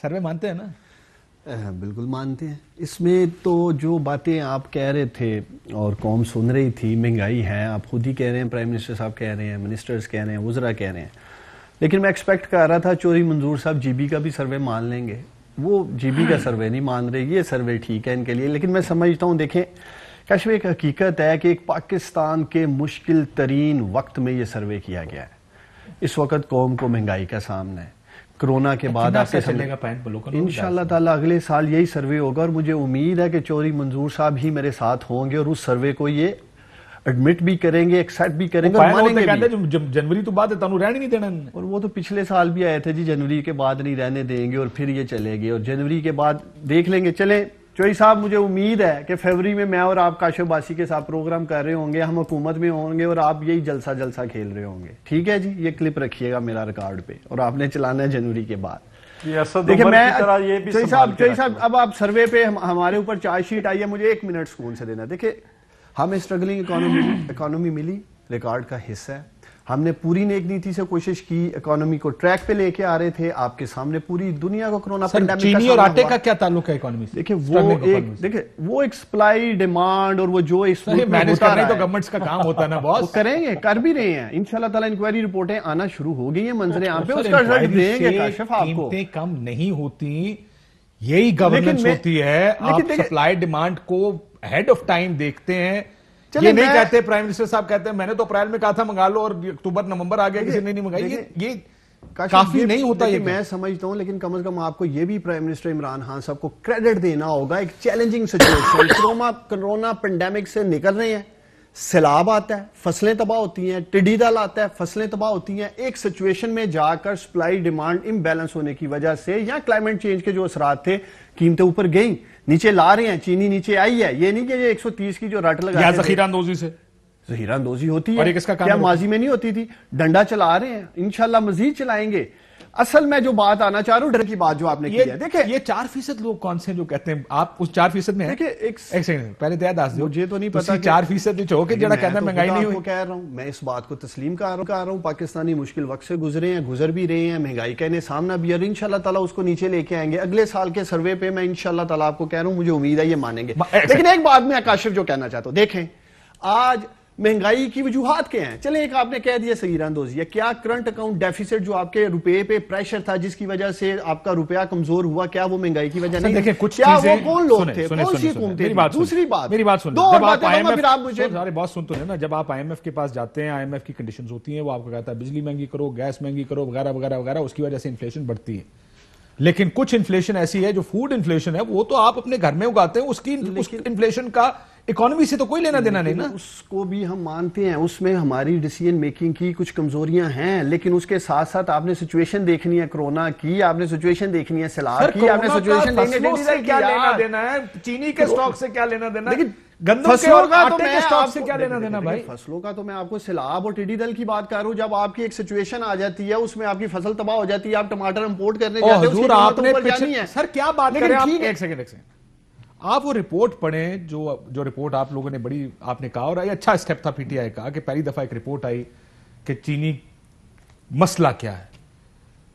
Survey مانتے ہیں نا؟ بالکل مانتے ہیں. اس میں تو جو باتیں آپ کہہ رہے تھے اور قوم سن رہی تھی، مہنگائی ہے، آپ خود ہی کہہ رہے ہیں، پرائم منسٹر صاحب کہہ رہے ہیں، منسٹرز کہہ رہے ہیں، وزراء کہہ رہے ہیں. لیکن میں ایکسپیکٹ کر رہا تھا چوہدری منظور صاحب جی بی کا بھی سروے مان لیں گے. وہ جی بی کا سروے نہیں مان رہے، یہ سروے ٹھیک ہے ان کے لیے. لیکن میں سمجھتا ہوں، دیکھیں کشف ایک حقیقت ہے کہ ایک پاکستان کے مشکل ترین وقت میں یہ سروے کیا گیا ہے. اس وقت قوم کو مہنگائی کا سامنا ہے. کرونا کے بعد آپ کے سامنے انشاءاللہ تعالیٰ اگلے سال یہی سروے ہوگا، اور مجھے امید ہے کہ چوہدری منظور صاحب ہی میرے ساتھ ہوں گے اور اس سروے کو یہ ایڈمٹ بھی کریں گے، ایکسیپٹ بھی کریں گے اور مانیں گے بھی. جنوری تو بعد ہے، تانوں رہنے نہیں دینا. اور وہ تو پچھلے سال بھی آئے تھے جی، جنوری کے بعد نہیں رہنے دیں گے اور پھر یہ چلے گے، اور جنوری کے بعد دیکھ لیں گے. چلیں چوہدری صاحب، مجھے امید ہے کہ فروری میں اور آپ کاشف باسی کے ساتھ پروگرام کر رہے ہوں گے، ہم حکومت میں ہوں گے اور آپ یہی جلسہ کھیل رہے ہوں گے. ٹھیک ہے جی، یہ کلپ رکھیے گا میرا ریکارڈ پہ، اور آپ نے چلانا ہے جنوری کے بعد. دیکھیں میں چوہدری صاحب اب آپ سروے پہ ہمارے اوپر چارج شیٹ آئی ہے، مجھے 1 منٹ سکون سے دینا. دیکھیں ہمیں اسٹرگلنگ اکانومی ملی، ریکارڈ کا حصہ ہے. ہم نے پوری نیک نیتی سے کوشش کی، اکانومی کو ٹریک پہ لے کے آ رہے تھے. آپ کے سامنے پوری دنیا کو کرونا پینڈیمک چینی اور آٹے کا کیا تعلق ہے اکانومی سے؟ دیکھیں وہ ایک سپلائی ڈیمانڈ اور وہ جو اس مینیج کرنا تو گورنمنٹس کا کام ہوتا ہے نا باس. وہ کریں گے، کر بھی رہے ہیں انشاءاللہ تعالیٰ. انکوائری رپورٹیں آنا شروع ہو گئی ہیں منظر عام پہ، اس کا رزلٹ دیں گے کاشف آپ کو. قیمتیں کم نہیں ہوتی، یہی گورننس ہوتی ہے. آپ سپلائی ڈیمانڈ کو ہیڈ آف ٹائم دیکھتے ہیں. یہ نہیں کہتے پرائم منسٹر صاحب کہتے ہیں میں نے تو اپریل میں کہا تھا منگا لو اور اکتوبر نومبر آ گیا، کسی نے نہیں منگائی. یہ کافی نہیں ہوتا. یہ میں سمجھتا ہوں، لیکن کم از کم آپ کو یہ بھی پرائم منسٹر عمران خان صاحب کو کریڈٹ دینا ہوگا. ایک چیلنجنگ سچویشن، کرونا پینڈیمک سے نکل رہے ہیں، سیلاب آتا ہے، فصلیں تباہ ہوتی ہیں، ٹڈی دل آتا ہے، فصلیں تباہ ہوتی ہیں. ایک سچویشن میں جا کر سپلائی ڈیمانڈ امبیلنس ہونے کی وجہ سے یا کلائمیٹ چینج کے جو اثرات تھے، قیمتیں اوپر گئیں، نیچے لا رہے ہیں. چینی نیچے آئی ہے، یہ نہیں کہ یہ 130 کی جو رٹ لگا، یا ذخیرہ اندوزی سے ذخیرہ اندوزی ہوتی ہے، کیا ماضی میں نہیں ہوتی تھی؟ ڈنڈا چلا رہے ہیں، انشاءاللہ مزید چلائیں گے. اصل میں جو بات آنا چاہ رہا ہوں، ڈر کی بات جو آپ نے کی ہے، دیکھیں یہ 4% لوگ کون سے جو کہتے ہیں آپ اس 4% میں ہیں؟ دیکھیں ایک سیکنڈ پہلے دیا داس دیو، مجھے تو نہیں پتا 4% جو کہ جڑا کہتا ہے مہنگائی نہیں ہوئی. کہہ رہا ہوں میں اس بات کو تسلیم کر رہا ہوں. پاکستانی مشکل وقت سے گزرے ہیں، گزر بھی رہے ہیں، مہنگائی کا انہیں سامنا بھی، اور انشاءاللہ تعالیٰ اس کو نیچے لے کے آئیں گے. اگلے سال کے سروے پہ میں انشاءاللہ تعالیٰ آپ کو کہہ رہا ہوں، مجھے امید ہے یہ مانیں گے. لیکن ایک بات میں کاشف جو کہنا چاہتا ہوں، دیکھیں آج مہنگائی کی وجوہات کیا ہیں. چلیں ایک آپ نے کہہ دیا ذخیرہ اندوزی ہے. کیا کرنٹ اکاؤنٹ ڈیفیسٹ جو آپ کے روپے پہ پریشر تھا جس کی وجہ سے آپ کا روپیہ کمزور ہوا، کیا وہ مہنگائی کی وجہ نہیں؟ دیکھیں کچھ کیا چیزیں وہ کون لوگ تھے، کون سی حکومتیں؟ دوسری بات میری بات سن دو اور باتیں پھر آپ مجھے سارے بات سنتے ہیں نا. جب آپ آئی ایم ایف کے پاس جاتے ہیں، آئی ایم ایف کی کنڈیشنز ہوتی ہیں، وہ آپ کو کہتا ہے بجلی مہنگی کرو، گیس مہنگی کرو، وغیرہ وغیرہ وغیرہ، اس کی وجہ سے انفلیشن بڑھتی ہے. لیکن کچھ انفلیشن ایسی ہے جو فوڈ انفلیشن ہے، وہ تو آپ اپنے گھر میں اگاتے ہیں، اس کی انفلیشن کا اکانومی سے تو کوئی لینا دینا نہیں نا. اس کو بھی ہم مانتے ہیں، اس میں ہماری ڈیسیژن میکنگ کی کچھ کمزوریاں ہیں، لیکن اس کے ساتھ ساتھ آپ نے سچویشن دیکھنی ہے کرونا کی، آپ نے سچویشن دیکھنی ہے سیلاب کی، آپ نے سچویشن دیکھنی ہے کیا لینا دینا ہے، چینی کے سٹاک سے کیا لینا دینا ہے، گندم کے اور آٹے کے سٹاک سے کیا لینا دینا. بھائی فصلوں کا تو میں آپ کو سیلاب اور ٹڈی دل کی بات کر رہا ہوں. جب آپ کی ایک سچویشن آ جاتی ہے، اس میں آپ کی فصل تباہ ہو جاتی ہے، آپ ٹماٹر امپورٹ کرنے جاتے ہیں، اس کی قیمت اوپر جانی ہے. سر کیا بات کریں آپ؟ ایک سیکنڈ آپ وہ رپورٹ پڑھیں جو رپورٹ آپ لوگوں نے بڑی آپ نے کہا، اور یہ اچھا اسٹیپ تھا پی ٹی آئی کا کہ پہلی دفعہ ایک رپورٹ آئی کہ چینی مسئلہ کیا ہے.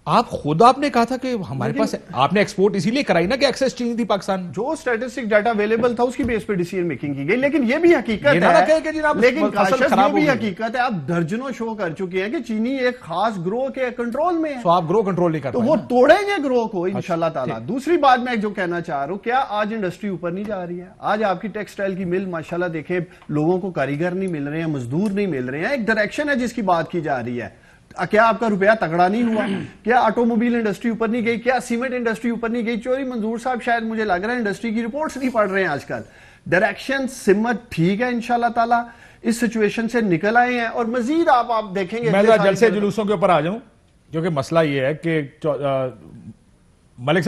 آپ نے کہا تھا کہ ہمارے پاس آپ نے ایکسپورٹ اسی لیے کرائی نا کہ ایکسس چینی تھی پاکستان. جو اسٹیٹسٹک ڈیٹا اویلیبل تھا اس کی بیس پہ ڈیسیژن میکنگ کی گئی. لیکن یہ بھی حقیقت ہے، لیکن کاشف یہ بھی حقیقت ہے، آپ درجنوں شو کر چکے ہیں کہ چینی ایک خاص گروہ کے کنٹرول میں ہے. تو آپ گروہ کنٹرول نہیں کرتے، تو وہ توڑیں گے گروہ کو انشاءاللہ تعالیٰ. دوسری بات میں جو کہنا چاہ رہا ہوں، کیا آج انڈسٹری اوپر نہیں جا رہی ہے؟ آج آپ کی ٹیکسٹائل کی مل ماشاءاللہ دیکھیں، لوگوں کو کاریگر نہیں مل رہے ہیں، مزدور نہیں مل رہے ہیں. ایک ڈائریکشن ہے جس کی بات کی جا رہی ہے. کیا آپ کا روپیہ تگڑا نہیں ہوا؟ کیا آٹو موبائل انڈسٹری اوپر نہیں گئی؟ کیا سیمنٹ انڈسٹری اوپر نہیں گئی؟ چوہدری منظور صاحب شاید مجھے لگ رہا ہے انڈسٹری کی رپورٹس نہیں پڑھ رہے ہیں آج کل. ڈائریکشن سمت ٹھیک ہے، انشاءاللہ تعالیٰ اس سچویشن سے نکل آئے ہیں، اور مزید آپ دیکھیں گے. میں جلسے جلوسوں کے اوپر آ جاؤں، کیونکہ مسئلہ یہ ہے کہ ملک